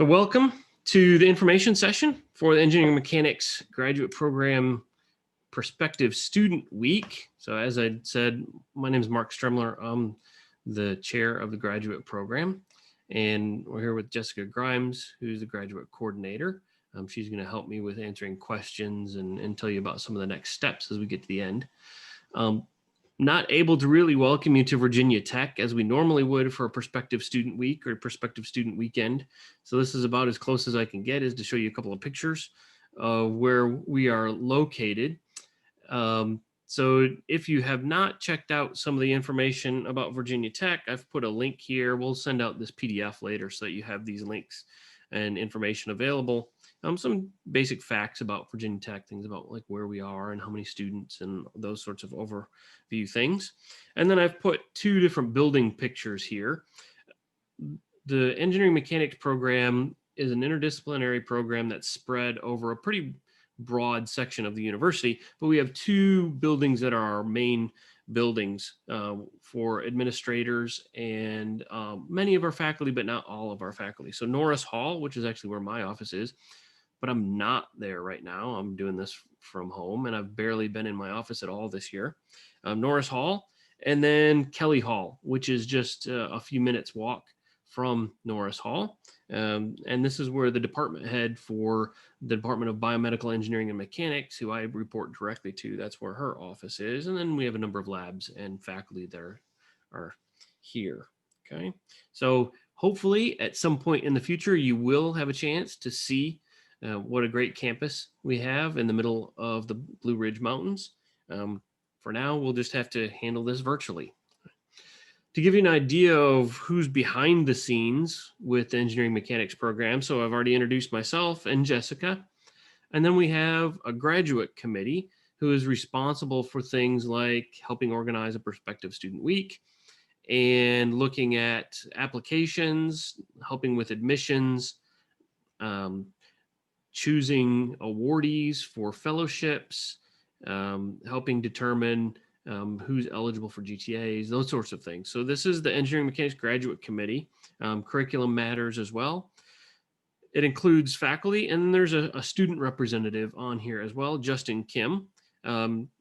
So welcome to the information session for the Engineering Mechanics Graduate Program Prospective Student Week. So as I said, my name is Mark Stremler. I'm the chair of the graduate program, and we're here with Jessica Grimes, who's the graduate coordinator. She's going to help me with answering questions and tell you about some of the next steps as we get to the end. Not able to really welcome you to Virginia Tech as we normally would for a prospective student week or prospective student weekend. So this is about as close as I can get, is to show you a couple of pictures of where we are located. So if you have not checked out some of the information about Virginia Tech, I've put a link here. We'll send out this PDF later so that you have these links and information available. Some basic facts about Virginia Tech, things about like where we are and how many students and those sorts of overview things. And then I've put two different building pictures here. The engineering mechanics program is an interdisciplinary program that's spread over a pretty broad section of the university, but we have two buildings that are our main buildings for administrators and many of our faculty, but not all of our faculty. So Norris Hall, which is actually where my office is, but I'm not there right now. I'm doing this from home, and I've barely been in my office at all this year. Norris Hall, and then Kelly Hall, which is just a few minutes walk from Norris Hall. And this is where the department head for the Department of Biomedical Engineering and Mechanics, who I report directly to, that's where her office is. And then we have a number of labs and faculty that are here. Okay, so hopefully at some point in the future, you will have a chance to see what a great campus we have in the middle of the Blue Ridge Mountains. For now, we'll just have to handle this virtually. To give you an idea of who's behind the scenes with the engineering mechanics program, so I've already introduced myself and Jessica, and then we have a graduate committee who is responsible for things like helping organize a prospective student week and looking at applications, helping with admissions, choosing awardees for fellowships, helping determine who's eligible for GTAs, those sorts of things. So this is the Engineering Mechanics Graduate Committee. Curriculum matters as well. It includes faculty, and there's a student representative on here as well, Justin Kim.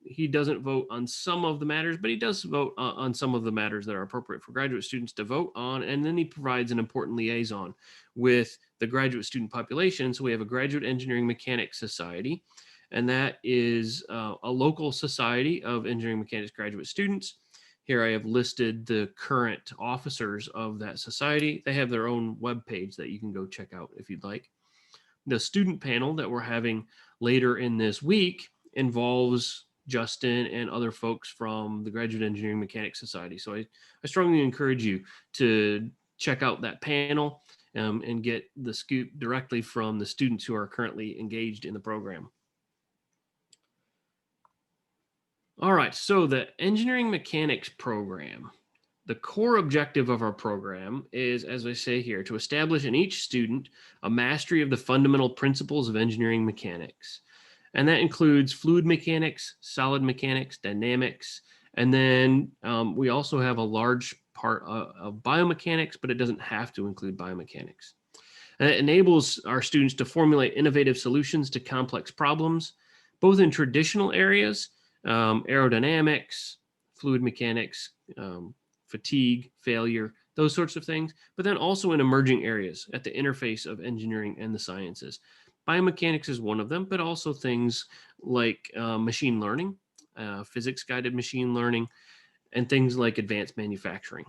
He doesn't vote on some of the matters, but he does vote on some of the matters that are appropriate for graduate students to vote on. And then he provides an important liaison with the graduate student population. So we have a Graduate Engineering Mechanics Society, and that is a local society of engineering mechanics graduate students. Here I have listed the current officers of that society. They have their own webpage that you can go check out if you'd like. The student panel that we're having later in this week involves Justin and other folks from the Graduate Engineering Mechanics Society. So I strongly encourage you to check out that panel and get the scoop directly from the students who are currently engaged in the program. All right, so the engineering mechanics program, the core objective of our program is, as I say here, to establish in each student a mastery of the fundamental principles of engineering mechanics. And that includes fluid mechanics, solid mechanics, dynamics, and then we also have a large part of biomechanics, but it doesn't have to include biomechanics. And it enables our students to formulate innovative solutions to complex problems, both in traditional areas, aerodynamics, fluid mechanics, fatigue, failure, those sorts of things, but then also in emerging areas at the interface of engineering and the sciences. Biomechanics is one of them, but also things like machine learning, physics-guided machine learning, and things like advanced manufacturing.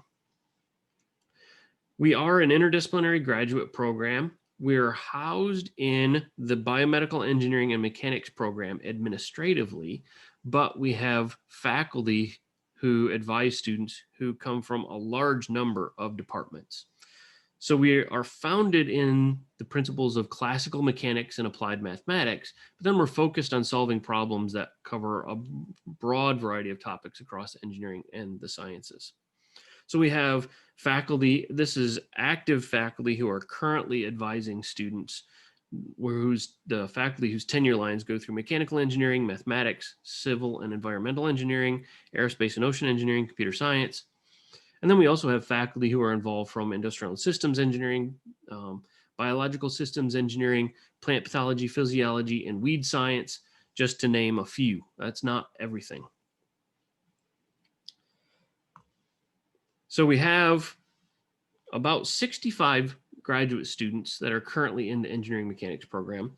We are an interdisciplinary graduate program. We're housed in the biomedical engineering and mechanics program administratively, but we have faculty who advise students who come from a large number of departments. So we are founded in the principles of classical mechanics and applied mathematics, but then we're focused on solving problems that cover a broad variety of topics across engineering and the sciences. So we have faculty, this is active faculty who are currently advising students, who's the faculty whose tenure lines go through mechanical engineering, mathematics, civil and environmental engineering, aerospace and ocean engineering, computer science. And then we also have faculty who are involved from industrial and systems engineering, biological systems engineering, plant pathology, physiology, and weed science, just to name a few. That's not everything. So we have about 65 graduate students that are currently in the engineering mechanics program.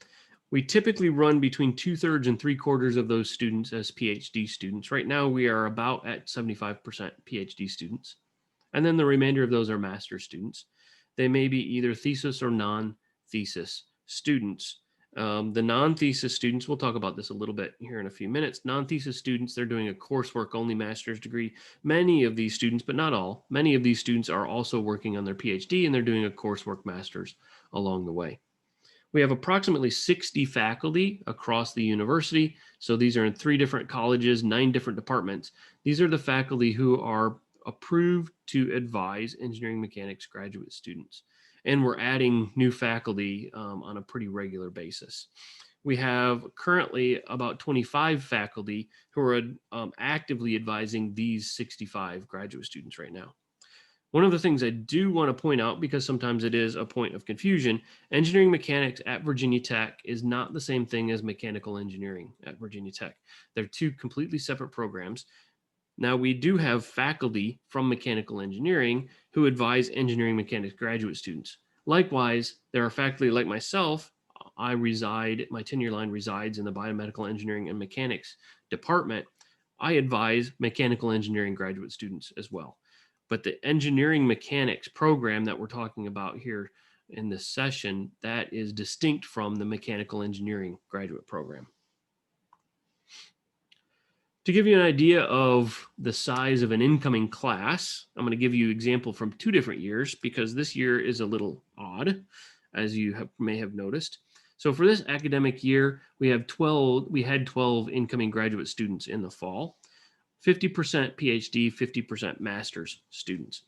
We typically run between 2/3 and 3/4 of those students as PhD students. Right now, we are about at 75% PhD students. And then the remainder of those are master's students. They may be either thesis or non-thesis students. The non-thesis students, we'll talk about this a little bit here in a few minutes. Non-thesis students, they're doing a coursework only master's degree. Many of these students, but not all, many of these students are also working on their PhD and they're doing a coursework master's along the way. We have approximately 60 faculty across the university. So these are in 3 different colleges, 9 different departments. These are the faculty who are approved to advise engineering mechanics graduate students. And we're adding new faculty on a pretty regular basis. We have currently about 25 faculty who are actively advising these 65 graduate students right now. One of the things I do want to point out, because sometimes it is a point of confusion, engineering mechanics at Virginia Tech is not the same thing as mechanical engineering at Virginia Tech. They're 2 completely separate programs. Now, we do have faculty from mechanical engineering who advise engineering mechanics graduate students. Likewise, there are faculty like myself. My tenure line resides in the biomedical engineering and mechanics department. I advise mechanical engineering graduate students as well. But the engineering mechanics program that we're talking about here in this session, that is distinct from the mechanical engineering graduate program. To give you an idea of the size of an incoming class, I'm going to give you an example from 2 different years because this year is a little odd, as you may have noticed. So for this academic year, we had 12 incoming graduate students in the fall, 50% PhD, 50% master's students.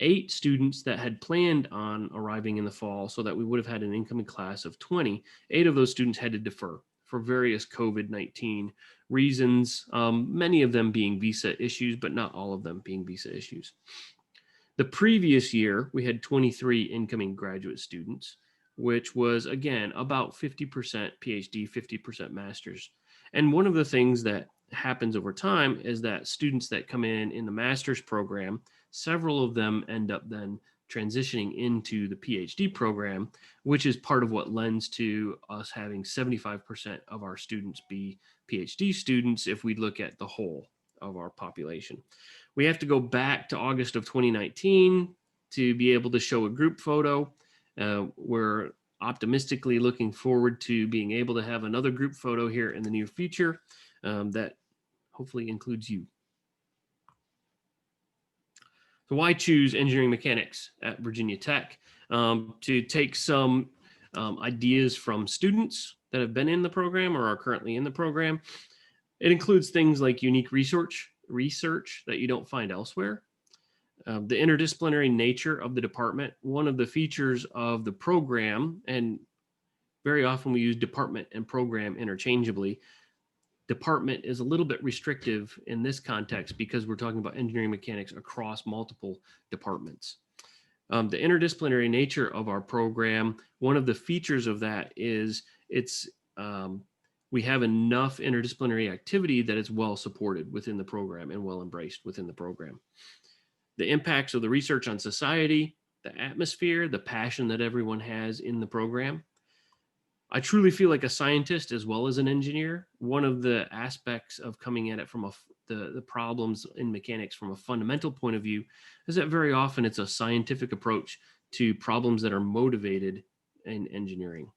8 students that had planned on arriving in the fall so that we would have had an incoming class of 20. 8 of those students had to defer for various COVID-19 reasons, many of them being visa issues, but not all of them being visa issues. The previous year, we had 23 incoming graduate students, which was, again, about 50% PhD, 50% master's. And one of the things that happens over time is that students that come in the master's program, several of them end up then transitioning into the PhD program, which is part of what lends to us having 75% of our students be PhD students if we look at the whole of our population. We have to go back to August of 2019 to be able to show a group photo. We're optimistically looking forward to being able to have another group photo here in the near future that hopefully includes you. So why choose engineering mechanics at Virginia Tech? To take some ideas from students that have been in the program or are currently in the program. It includes things like unique research that you don't find elsewhere. The interdisciplinary nature of the department. One of the features of the program, and very often we use department and program interchangeably, department is a little bit restrictive in this context because we're talking about engineering mechanics across multiple departments. The interdisciplinary nature of our program, one of the features of that is we have enough interdisciplinary activity that is well supported within the program and well embraced within the program. The impacts of the research on society, the atmosphere, the passion that everyone has in the program. I truly feel like a scientist as well as an engineer. One of the aspects of coming at it from the problems in mechanics from a fundamental point of view is that very often it's a scientific approach to problems that are motivated in engineering.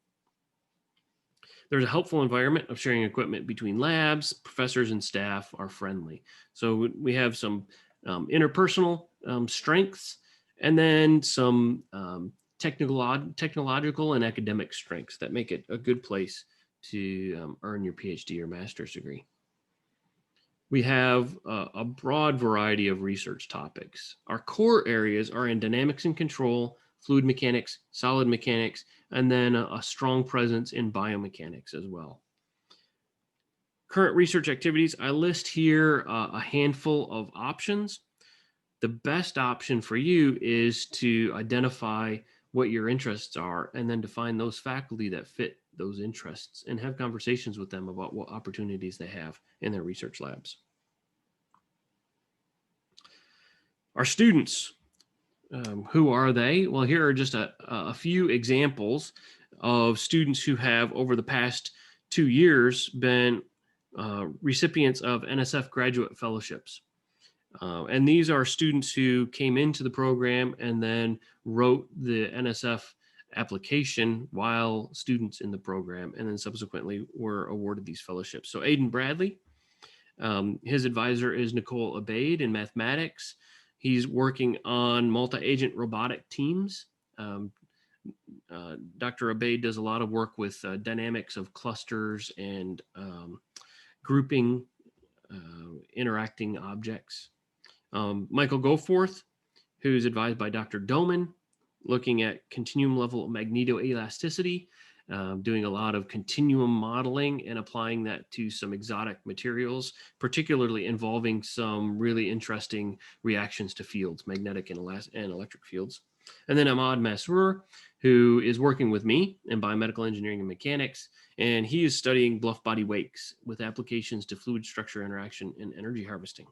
There's a helpful environment of sharing equipment between labs. Professors and staff are friendly. So we have some interpersonal strengths and then some technological and academic strengths that make it a good place to earn your PhD or master's degree. We have a broad variety of research topics. Our core areas are in dynamics and control, fluid mechanics, solid mechanics, and then a strong presence in biomechanics as well. Current research activities, I list here a handful of options. The best option for you is to identify what your interests are, and then to find those faculty that fit those interests and have conversations with them about what opportunities they have in their research labs. Our students, who are they? Well, here are just a few examples of students who have, over the past 2 years, been recipients of NSF graduate fellowships. And these are students who came into the program and then wrote the NSF application while students in the program, and then subsequently were awarded these fellowships. So Aiden Bradley, his advisor is Nicole Abade in mathematics. He's working on multi-agent robotic teams. Dr. Abade does a lot of work with dynamics of clusters and grouping interacting objects. Michael Goforth, who's advised by Dr. Doman, looking at continuum level magnetoelasticity, doing a lot of continuum modeling and applying that to some exotic materials, particularly involving some really interesting reactions to fields, magnetic and electric fields. And then Ahmad Masroor, who is working with me in biomedical engineering and mechanics, and he is studying bluff body wakes with applications to fluid structure interaction and energy harvesting.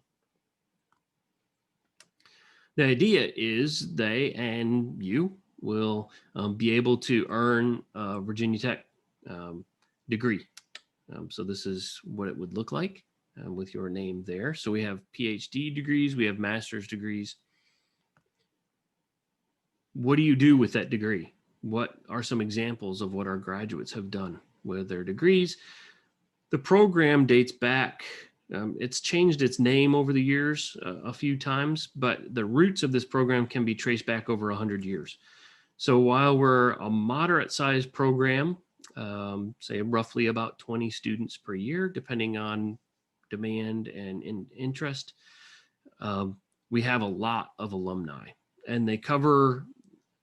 The idea is they and you will be able to earn a Virginia Tech degree. So this is what it would look like with your name there. So we have PhD degrees, we have master's degrees. What do you do with that degree? What are some examples of what our graduates have done with their degrees? The program dates back, it's changed its name over the years a few times, but the roots of this program can be traced back over 100 years. So while we're a moderate sized program, say roughly about 20 students per year, depending on demand and interest, we have a lot of alumni, and they cover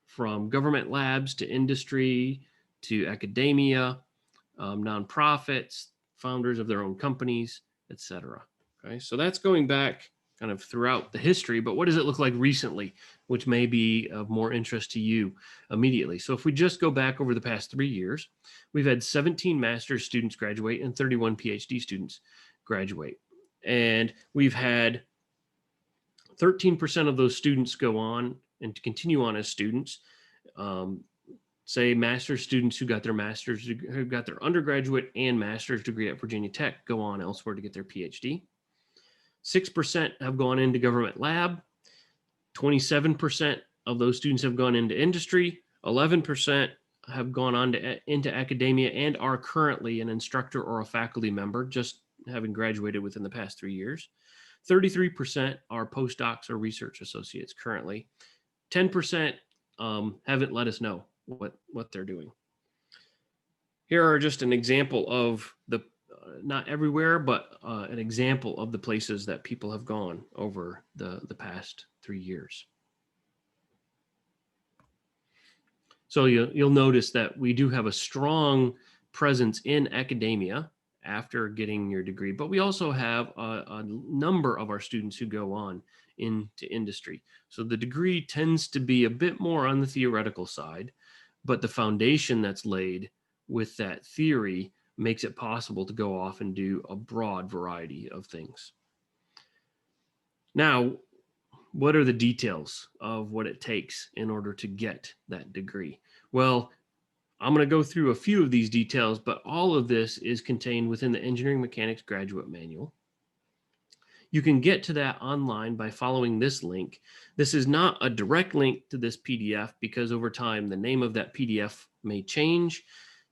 from government labs to industry to academia, nonprofits, founders of their own companies, etc. Okay, so that's going back kind of throughout the history, but what does it look like recently, which may be of more interest to you immediately? So if we just go back over the past 3 years, we've had 17 master's students graduate and 31 PhD students graduate. And we've had 13% of those students go on and to continue on as students. Say master's students who got their master's, who got their undergraduate and master's degree at Virginia Tech go on elsewhere to get their PhD. 6% have gone into government lab. 27% of those students have gone into industry. 11% have gone on into academia and are currently an instructor or a faculty member, just having graduated within the past 3 years. 33% are postdocs or research associates currently. 10% haven't let us know what they're doing. Here are just an example of the, not everywhere, but an example of the places that people have gone over the past 3 years. So you'll notice that we do have a strong presence in academia after getting your degree, but we also have a number of our students who go on into industry. So the degree tends to be a bit more on the theoretical side, but the foundation that's laid with that theory makes it possible to go off and do a broad variety of things. Now, what are the details of what it takes in order to get that degree? Well, I'm going to go through a few of these details, but all of this is contained within the Engineering Mechanics Graduate Manual. You can get to that online by following this link. This is not a direct link to this PDF because over time the name of that PDF may change.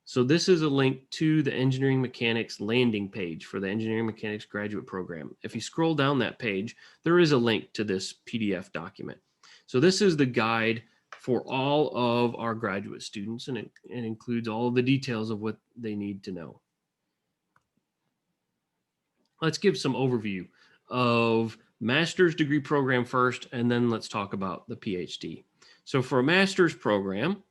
So this is a link to the Engineering Mechanics landing page for the Engineering Mechanics Graduate Program. If you scroll down that page, there is a link to this PDF document. So this is the guide for all of our graduate students, and it includes all of the details of what they need to know. Let's give some overview of master's degree program first, and then let's talk about the PhD. So for a master's program,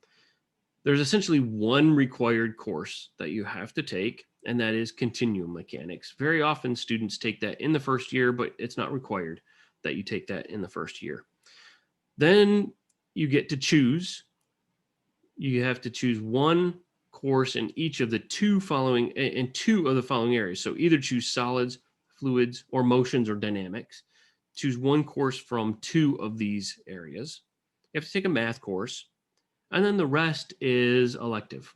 there's essentially one required course that you have to take, and that is continuum mechanics. Very often students take that in the first year, but it's not required that you take that in the first year. Then you get to choose you have to choose one course in each of the two of the following areas. So either choose solids, fluids, or motions or dynamics. Choose one course from two of these areas. You have to take a math course, and then the rest is elective.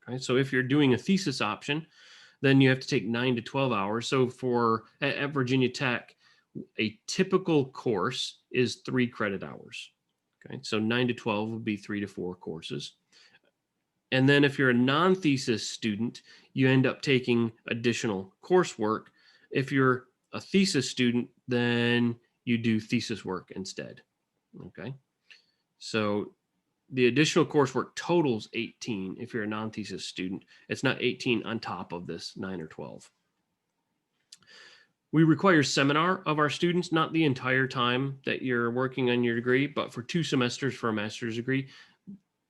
Okay, so if you're doing a thesis option, then you have to take 9 to 12 hours. So at Virginia Tech, a typical course is 3 credit hours. Okay, so 9 to 12 would be 3 to 4 courses. And then if you're a non-thesis student, you end up taking additional coursework. If you're a thesis student, then you do thesis work instead. Okay, so the additional coursework totals 18 if you're a non-thesis student. It's not 18 on top of this 9 or 12. We require seminar of our students, not the entire time that you're working on your degree, but for 2 semesters for a master's degree.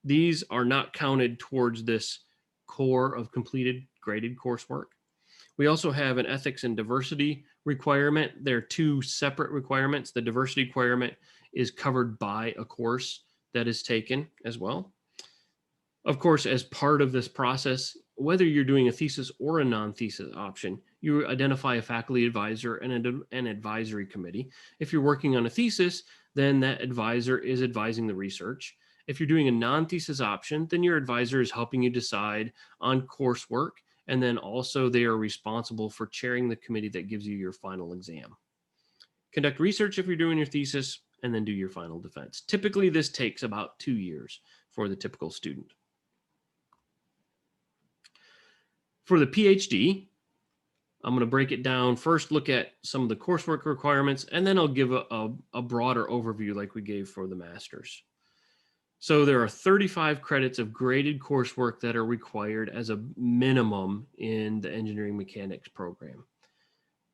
These are not counted towards this core of completed graded coursework. We also have an ethics and diversity requirement. There are 2 separate requirements. The diversity requirement is covered by a course that is taken as well. Of course, as part of this process, whether you're doing a thesis or a non-thesis option, you identify a faculty advisor and an advisory committee. If you're working on a thesis, then that advisor is advising the research. If you're doing a non-thesis option, then your advisor is helping you decide on coursework, and then also they are responsible for chairing the committee that gives you your final exam. Conduct research if you're doing your thesis, and then do your final defense. Typically, this takes about 2 years for the typical student. For the PhD, I'm going to break it down. First, look at some of the coursework requirements, and then I'll give a broader overview like we gave for the master's. So there are 35 credits of graded coursework that are required as a minimum in the engineering mechanics program.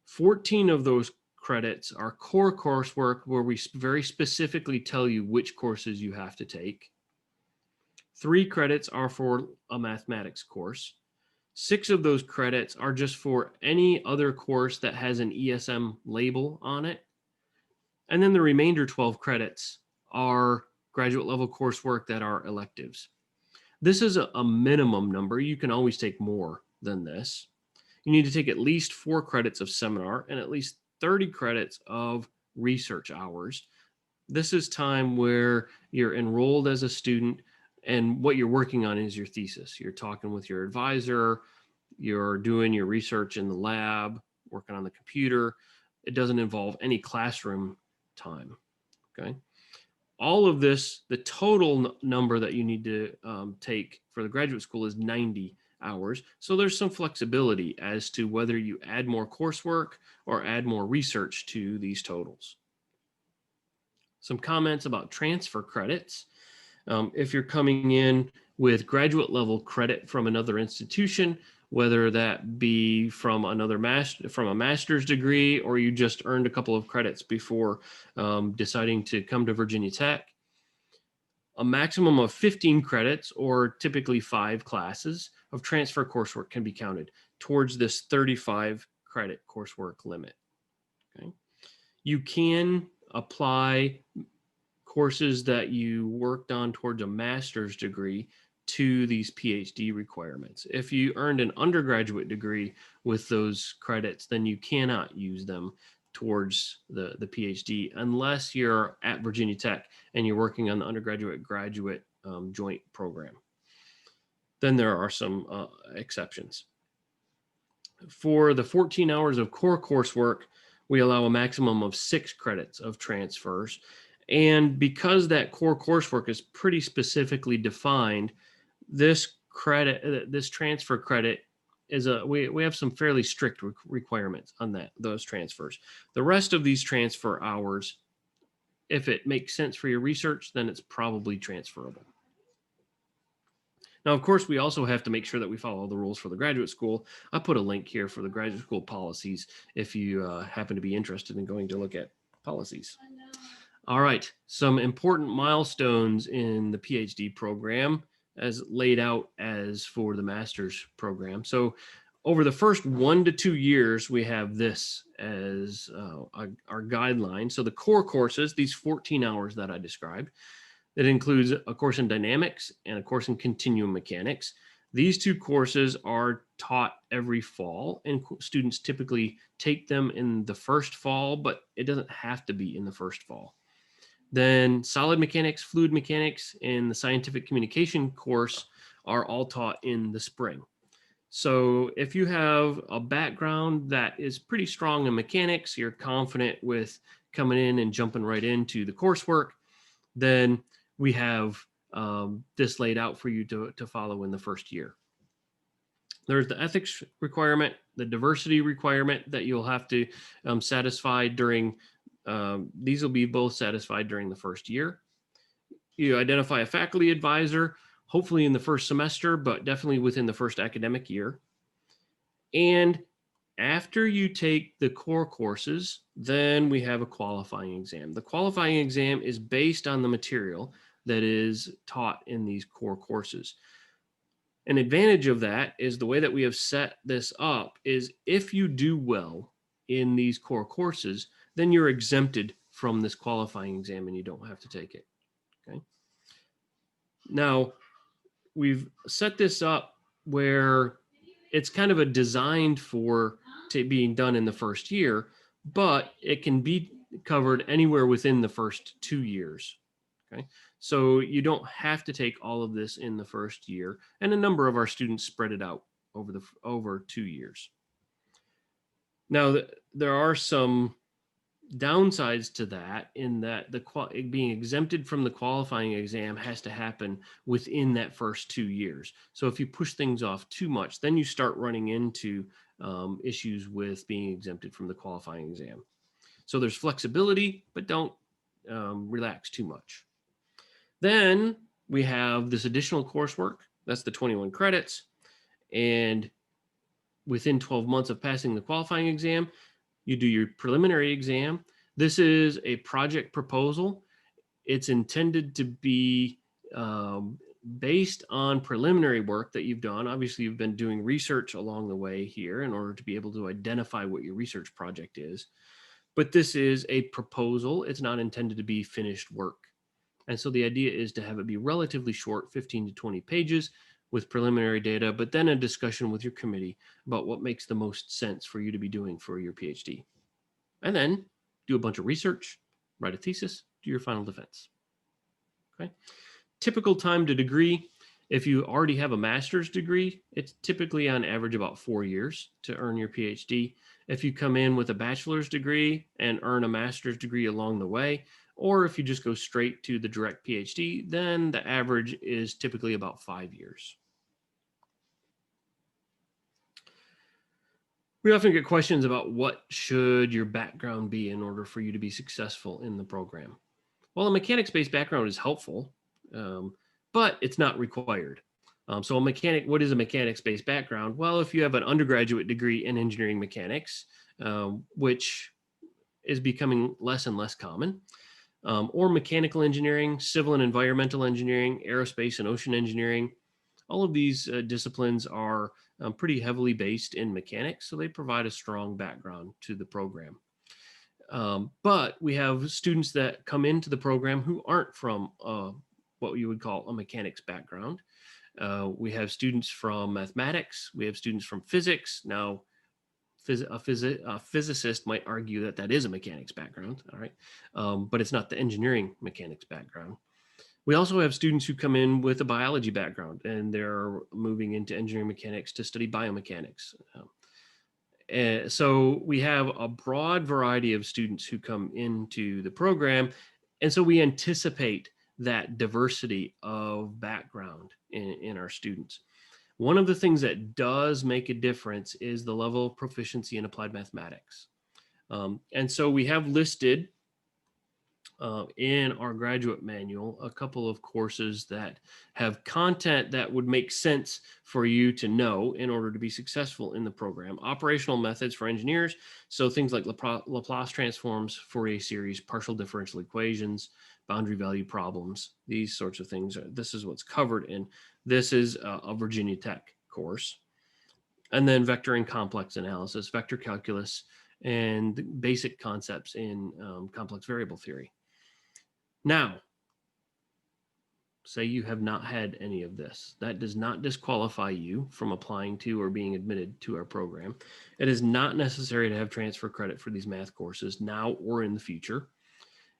14 of those credits are core coursework where we very specifically tell you which courses you have to take. 3 credits are for a mathematics course. 6 of those credits are just for any other course that has an ESM label on it. And then the remainder 12 credits are graduate level coursework that are electives. This is a minimum number. You can always take more than this. You need to take at least 4 credits of seminar and at least 30 credits of research hours. This is time where you're enrolled as a student and what you're working on is your thesis. You're talking with your advisor, you're doing your research in the lab, working on the computer. It doesn't involve any classroom time, okay? All of this, the total number that you need to take for the graduate school is 90 hours. So there's some flexibility as to whether you add more coursework or add more research to these totals. Some comments about transfer credits. If you're coming in with graduate level credit from another institution, whether that be from a master's degree or you just earned a couple of credits before deciding to come to Virginia Tech, a maximum of 15 credits or typically 5 classes of transfer coursework can be counted towards this 35 credit coursework limit. Okay. You can apply courses that you worked on towards a master's degree to these PhD requirements. If you earned an undergraduate degree with those credits, then you cannot use them towards the PhD unless you're at Virginia Tech and you're working on the undergraduate-graduate joint program. Then there are some exceptions. For the 14 hours of core coursework, we allow a maximum of 6 credits of transfers. And because that core coursework is pretty specifically defined, this transfer credit is we have some fairly strict requirements on those transfers. The rest of these transfer hours, if it makes sense for your research, then it's probably transferable. Now, of course, we also have to make sure that we follow all the rules for the graduate school. I put a link here for the graduate school policies if you happen to be interested in going to look at policies. All right, some important milestones in the PhD program as laid out as for the master's program. So over the first 1 to 2 years, we have this as our guideline. So the core courses, these 14 hours that I described, It includes a course in dynamics and a course in continuum mechanics. These two courses are taught every fall, and students typically take them in the first fall, but it doesn't have to be in the first fall. Then solid mechanics, fluid mechanics, and the scientific communication course are all taught in the spring. So if you have a background that is pretty strong in mechanics, you're confident with coming in and jumping right into the coursework, then we have this laid out for you to follow in the first year. There's the ethics requirement, the diversity requirement that you'll have to satisfy during, these will be both satisfied during the first year. You identify a faculty advisor, hopefully in the first semester, but definitely within the first academic year. And after you take the core courses, then we have a qualifying exam. The qualifying exam is based on the material that is taught in these core courses. An advantage of that is the way that we have set this up is if you do well in these core courses, then you're exempted from this qualifying exam and you don't have to take it. Okay. Now, we've set this up where it's kind of a designed for being done in the first year, but it can be covered anywhere within the first 2 years. Okay, so you don't have to take all of this in the first year, and a number of our students spread it out over 2 years. Now, there are some downsides to that in that being exempted from the qualifying exam has to happen within that first 2 years. So if you push things off too much, then you start running into issues with being exempted from the qualifying exam. So there's flexibility, but don't relax too much. Then we have this additional coursework. That's the 21 credits. And within 12 months of passing the qualifying exam, you do your preliminary exam. This is a project proposal. It's intended to be based on preliminary work that you've done. Obviously, you've been doing research along the way here in order to be able to identify what your research project is. But this is a proposal. It's not intended to be finished work. And so the idea is to have it be relatively short, 15 to 20 pages with preliminary data, but then a discussion with your committee about what makes the most sense for you to be doing for your PhD. And then do a bunch of research, write a thesis, do your final defense. Okay. Typical time to degree. If you already have a master's degree, it's typically on average about 4 years to earn your PhD. If you come in with a bachelor's degree and earn a master's degree along the way, or if you just go straight to the direct PhD, then the average is typically about 5 years. We often get questions about what should your background be in order for you to be successful in the program. Well, a mechanics-based background is helpful, but it's not required. So what is a mechanics-based background? Well, if you have an undergraduate degree in engineering mechanics, which is becoming less and less common, or mechanical engineering, civil and environmental engineering, aerospace and ocean engineering. All of these disciplines are pretty heavily based in mechanics, so they provide a strong background to the program. But we have students that come into the program who aren't from what you would call a mechanics background. We have students from mathematics, we have students from physics. Now, a physicist might argue that that is a mechanics background, all right, but it's not the engineering mechanics background. We also have students who come in with a biology background and they're moving into engineering mechanics to study biomechanics. So we have a broad variety of students who come into the program, and so we anticipate that diversity of background in our students. One of the things that does make a difference is the level of proficiency in applied mathematics. And so we have listed in our graduate manual a couple of courses that have content that would make sense for you to know in order to be successful in the program. Operational methods for engineers, so things like Laplace transforms, Fourier series, partial differential equations, boundary value problems, these sorts of things. This is what's covered in. This is a Virginia Tech course. And then vector and complex analysis, vector calculus, and basic concepts in complex variable theory. Now, say you have not had any of this. That does not disqualify you from applying to or being admitted to our program. It is not necessary to have transfer credit for these math courses now or in the future.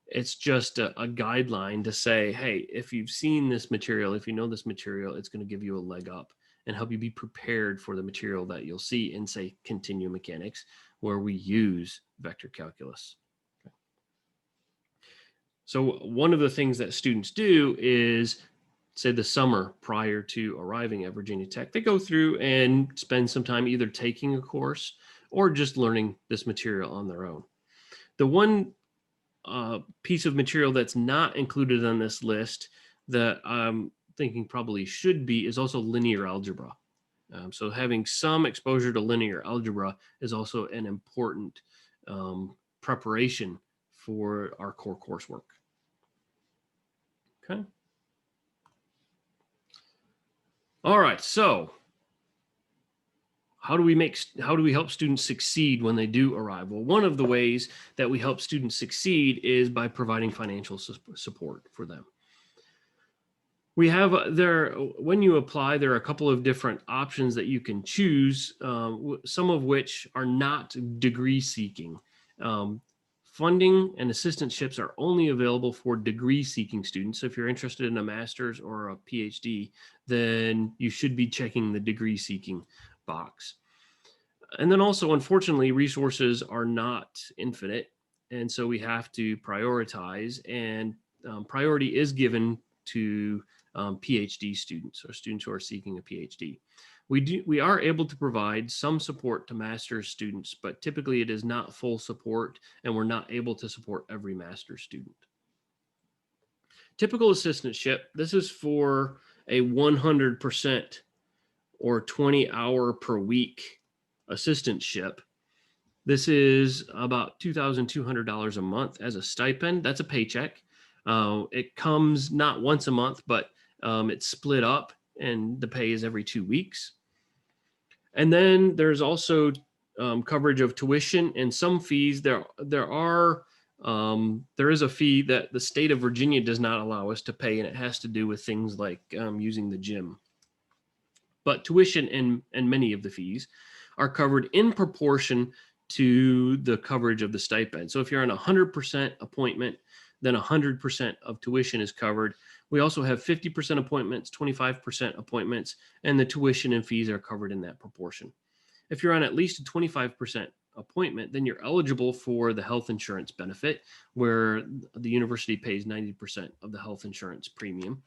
It's just a guideline to say, hey, if you've seen this material, if you know this material, it's going to give you a leg up and help you be prepared for the material that you'll see in, say, continuum mechanics, where we use vector calculus. Okay. So one of the things that students do is, say, the summer prior to arriving at Virginia Tech, they go through and spend some time either taking a course or just learning this material on their own. The one piece of material that's not included on this list that I'm thinking probably should be is also linear algebra. So having some exposure to linear algebra is also an important preparation for our core coursework. Okay. All right, so how do we help students succeed when they do arrive? Well, one of the ways that we help students succeed is by providing financial support for them. We have when you apply, there are a couple of different options that you can choose, some of which are not degree seeking. Funding and assistantships are only available for degree seeking students. So if you're interested in a master's or a PhD, then you should be checking the degree seeking box. And then also, unfortunately, resources are not infinite. And so we have to prioritize, and priority is given to PhD students or students who are seeking a PhD. We are able to provide some support to master's students, but typically it is not full support, and we're not able to support every master's student. Typical assistantship, this is for a 100% or 20-hour per week assistantship. This is about $2,200 a month as a stipend. That's a paycheck. It comes not once a month, but it's split up, and the pay is every 2 weeks. And then there's also coverage of tuition and some fees. There is a fee that the state of Virginia does not allow us to pay, and it has to do with things like using the gym. But tuition and many of the fees are covered in proportion to the coverage of the stipend. So if you're on a 100% appointment, then 100% of tuition is covered. We also have 50% appointments, 25% appointments, and the tuition and fees are covered in that proportion. If you're on at least a 25% appointment, then you're eligible for the health insurance benefit, where the university pays 90% of the health insurance premium.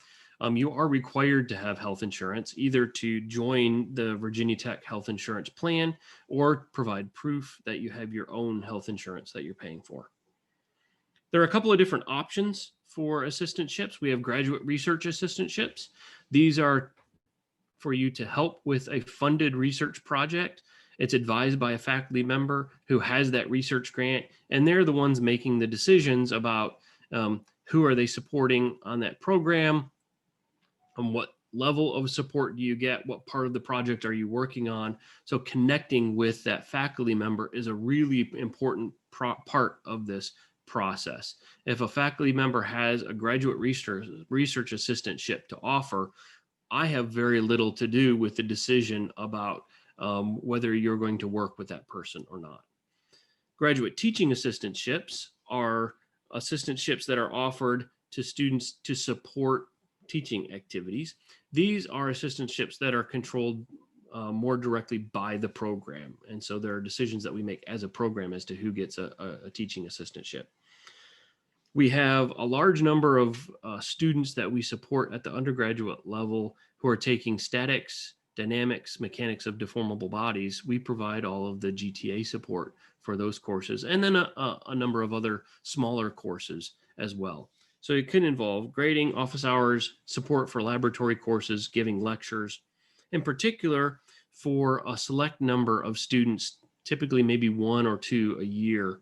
You are required to have health insurance, either to join the Virginia Tech health insurance plan or provide proof that you have your own health insurance that you're paying for. There are a couple of different options for assistantships. We have graduate research assistantships. These are for you to help with a funded research project. It's advised by a faculty member who has that research grant, and they're the ones making the decisions about who are they supporting on that program, and what level of support do you get, what part of the project are you working on. So connecting with that faculty member is a really important part of this process. If a faculty member has a graduate research assistantship to offer, I have very little to do with the decision about whether you're going to work with that person or not. Graduate teaching assistantships are assistantships that are offered to students to support teaching activities. These are assistantships that are controlled more directly by the program. And so there are decisions that we make as a program as to who gets a teaching assistantship. We have a large number of students that we support at the undergraduate level who are taking statics, dynamics, mechanics of deformable bodies. We provide all of the GTA support for those courses, and then a number of other smaller courses as well. So it could involve grading, office hours, support for laboratory courses, giving lectures. In particular, for a select number of students, typically maybe 1 or 2 a year,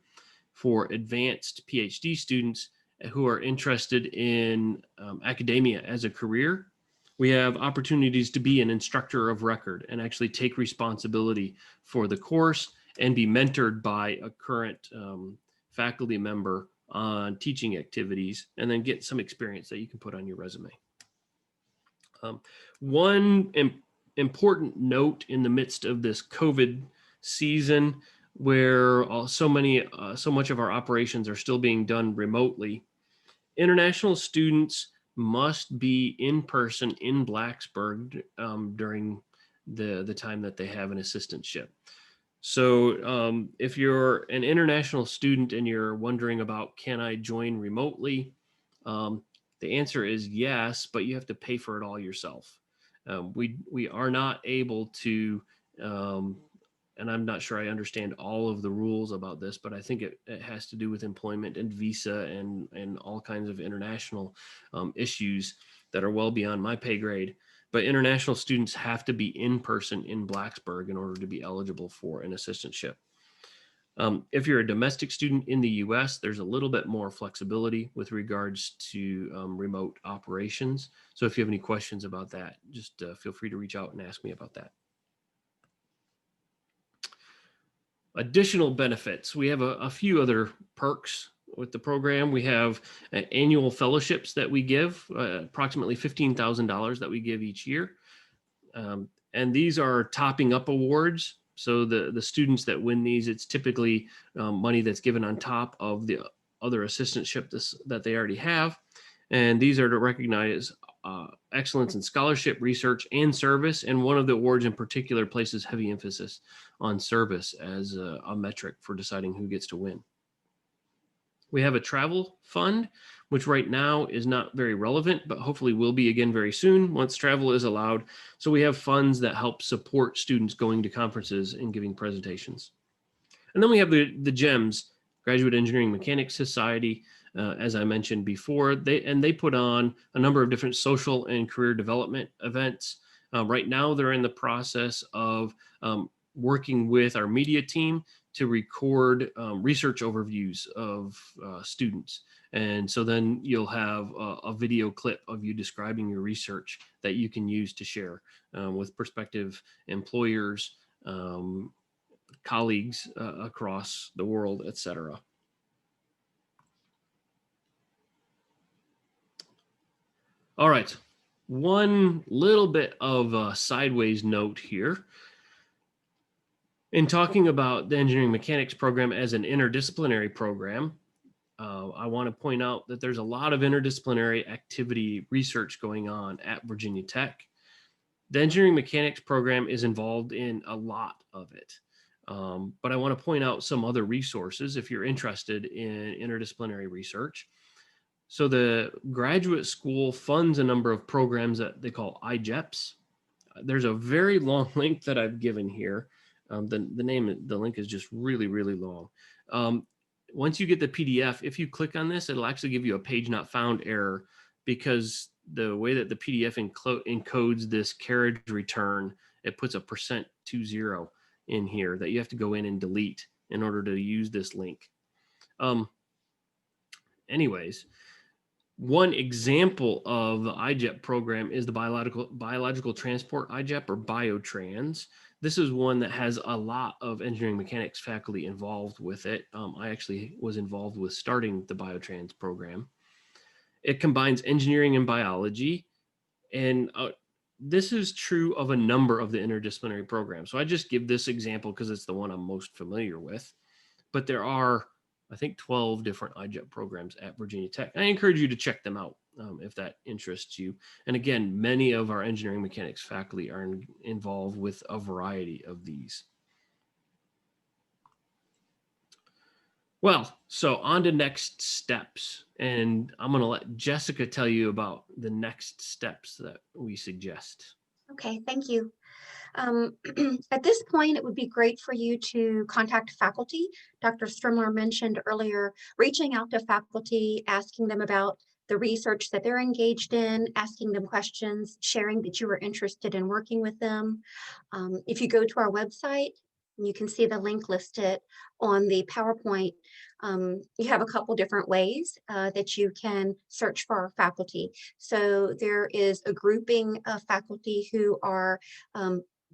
for advanced PhD students who are interested in academia as a career, we have opportunities to be an instructor of record and actually take responsibility for the course and be mentored by a current faculty member on teaching activities, and then get some experience that you can put on your resume. Um, one important note in the midst of this COVID season, where so much of our operations are still being done remotely, international students must be in person in Blacksburg during the time that they have an assistantship. So if you're an international student and you're wondering about, can I join remotely? Um, the answer is yes, but you have to pay for it all yourself. We are not able to, um, and I'm not sure I understand all of the rules about this, but I think it has to do with employment and visa and all kinds of international issues that are well beyond my pay grade. But international students have to be in person in Blacksburg in order to be eligible for an assistantship. If you're a domestic student in the US, there's a little bit more flexibility with regards to remote operations. So if you have any questions about that, just feel free to reach out and ask me about that. Additional benefits. We have a few other perks with the program. We have annual fellowships that we give, approximately $15,000 that we give each year. And these are topping up awards. So the students that win these, it's typically money that's given on top of the other assistantship that they already have. And these are to recognize excellence in scholarship, research, and service. And one of the awards in particular places heavy emphasis on service as a metric for deciding who gets to win. We have a travel fund, which right now is not very relevant, but hopefully will be again very soon once travel is allowed. So we have funds that help support students going to conferences and giving presentations. And then we have the GEMS, Graduate Engineering Mechanics Society, as I mentioned before. They put on a number of different social and career development events. Right now, they're in the process of working with our media team to record research overviews of students. And so then you'll have a video clip of you describing your research that you can use to share with prospective employers, colleagues across the world, etc. All right, one little bit of a sideways note here. In talking about the engineering mechanics program as an interdisciplinary program, I want to point out that there's a lot of interdisciplinary activity research going on at Virginia Tech. The engineering mechanics program is involved in a lot of it. But I want to point out some other resources if you're interested in interdisciplinary research. So the graduate school funds a number of programs that they call IJEPs. There's a very long link that I've given here. The link is just really, really long. Once you get the PDF, if you click on this, it'll actually give you a page not found error because the way that the PDF encodes this carriage return, it puts a %20 in here that you have to go in and delete in order to use this link. Anyways, one example of the IJEP program is the biological transport IJEP, or BioTrans. This is one that has a lot of engineering mechanics faculty involved with it. I actually was involved with starting the BioTrans program. It combines engineering and biology, and this is true of a number of the interdisciplinary programs. So I just give this example because it's the one I'm most familiar with, but there are, I think, 12 different IJEP programs at Virginia Tech. I encourage you to check them out if that interests you. And again, many of our engineering mechanics faculty are involved with a variety of these. Well, so on to next steps. And I'm going to let Jessica tell you about the next steps that we suggest. Okay, thank you. At this point, it would be great for you to contact faculty. Dr. Strimler mentioned earlier, reaching out to faculty, asking them about the research that they're engaged in, asking them questions, sharing that you are interested in working with them. If you go to our website, you can see the link listed on the PowerPoint. You have a couple different ways that you can search for our faculty. So there is a grouping of faculty who are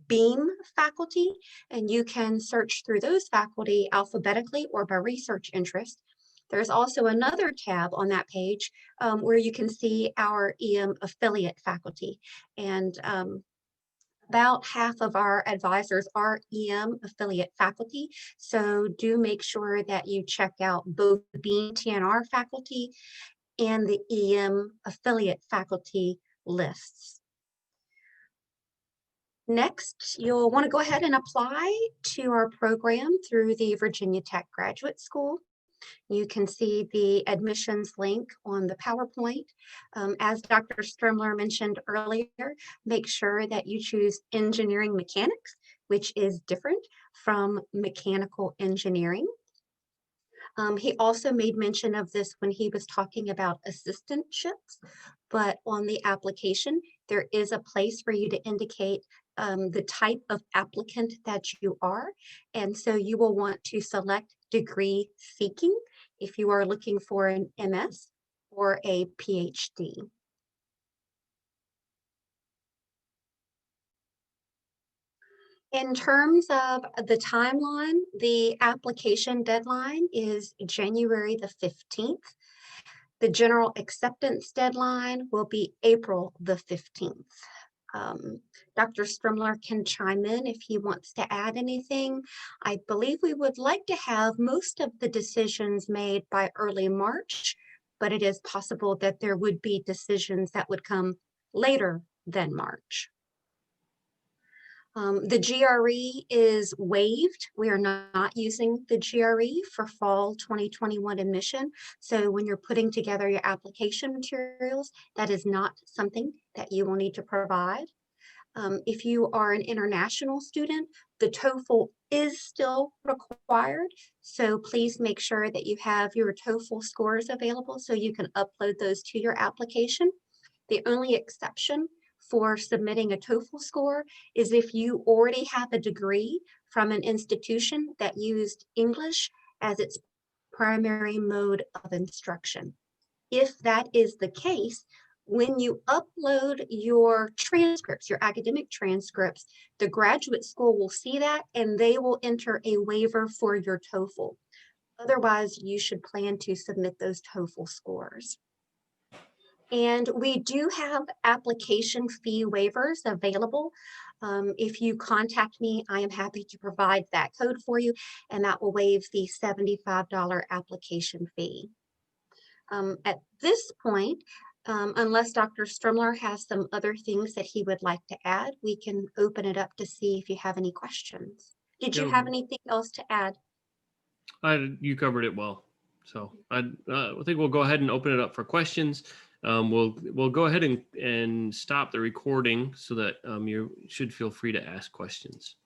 BEAM faculty, and you can search through those faculty alphabetically or by research interest. There's also another tab on that page where you can see our EM affiliate faculty. And about half of our advisors are EM affiliate faculty. So do make sure that you check out both the Beam TNR faculty and the EM affiliate faculty lists. Next, you'll want to go ahead and apply to our program through the Virginia Tech Graduate School. You can see the admissions link on the PowerPoint. As Dr. Strimler mentioned earlier, make sure that you choose engineering mechanics, which is different from mechanical engineering. He also made mention of this when he was talking about assistantships, but on the application, there is a place for you to indicate the type of applicant that you are. And so you will want to select degree seeking if you are looking for an MS or a PhD. In terms of the timeline, the application deadline is January the 15th. The general acceptance deadline will be April the 15th. Dr. Strimler can chime in if he wants to add anything. I believe we would like to have most of the decisions made by early March, but it is possible that there would be decisions that would come later than March. The GRE is waived. We are not using the GRE for fall 2021 admission. So when you're putting together your application materials, that is not something that you will need to provide. If you are an international student, the TOEFL is still required. So please make sure that you have your TOEFL scores available so you can upload those to your application. The only exception for submitting a TOEFL score is if you already have a degree from an institution that used English as its primary mode of instruction. If that is the case, when you upload your transcripts, your academic transcripts, the graduate school will see that and they will enter a waiver for your TOEFL. Otherwise, you should plan to submit those TOEFL scores. And we do have application fee waivers available. If you contact me, I am happy to provide that code for you, and that will waive the $75 application fee. At this point, unless Dr. Strimler has some other things that he would like to add, we can open it up to see if you have any questions. Did you have anything else to add? You covered it well. So I think we'll go ahead and open it up for questions. We'll go ahead and stop the recording so that you should feel free to ask questions.